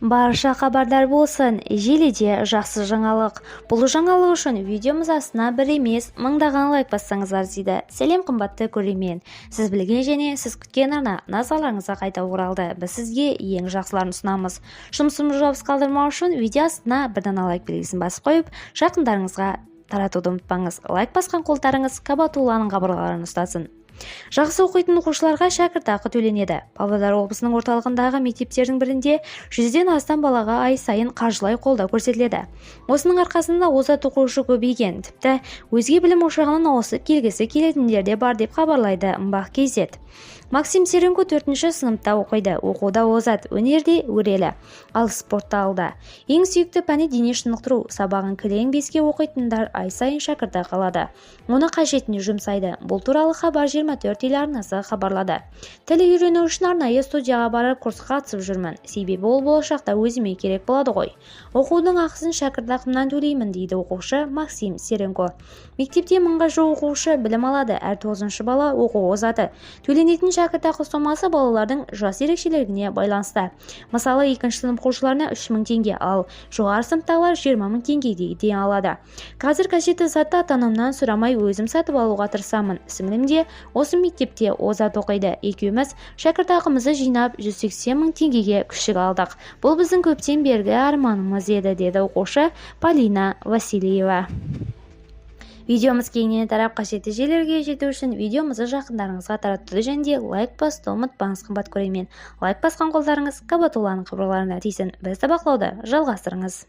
Барша хабардар болсын, желіде жақсы жаңалық. Бұл жаңалық үшін видеомыз астына бір емес, мыңдаған лайк бассаңыздар дейді. Сәлем қымбатты көрермен. Сіз білген және сіз күткен арна назарларыңызға қайта оралды. Біз сізге ең жақсыларын ұсынамыз. Жұмысымызды жауапсыз қалдырмау үшін видео астына бір дана лайк белгісін басып қойып, жақындарыңызға таратуды ұмытпаңыз. Лайк басқан қолдарыңыз Кабатулланың қабырғаларын ұстасын. Жақсы оқитын оқушыларға шәкіртақы төленеді. Павлодар облысының орталығындағы мектептердің бірінде 100-ден астам балаға ай сайын қаржылай қолдау көрсетіледі. Осының арқасында озат оқушы көбейген, тіпті өзге білім ошағынан ауысып келгісі келетіндер де бар деп хабарлайды МБАQ-кз. Максим Серенко 4-ші сыныпта оқиды. Оқуда озат, өнерде өрелі, ал спортта алда. Ең сүйікті пәні дене шынықтыру. Сабағын кілең беске оқитындар ай сайын шәкіртақы алады. Оны қажетіне жұмсайды. Бұл туралы Хабар 24 телеарнасы хабарлады. Тіл үйрену үшін арнайы студияға барып курсқа қатысып жүрмін. Себебі ол болашақта өзіме керек болады ғой. Оқудың ақысын шәкіртақымнан төлеймін дейді оқушы Максим Серенко. Мектепте мыңға жуық оқушы білім алады. Әр 9-шы бала оқу озаты. Төленетін шәкіртақы сомасы балалардың жас ерекшелігіне байланысты. Мысалы, 2-ші сынып оқушыларына 3000 теңге, ал жоғары сыныптағылар 20000 теңгедей де алады. Қазір қажетті затты ата-анамнан сұрамай өзім сатып алуға тырысамын. Сіңлім де осы мектепте озат оқиды. Екеуміз шәкіртақымызды жинап 180 000 теңгеге күшік алдық. Бұл біздің көптен бергі арманымыз еді, деді оқушы Полина Васильева. Видеомыз кеңінен тарап, қажетті жерлерге жету үшін видеомызды жақындарыңызға таратуды және лайк басуды ұмытпаңыз қымбат көрермен. Лайк басқан қолдарыңыз Кабатулланың қабырғаларына тисін. Бізді бақылауды жалғастырыңыз.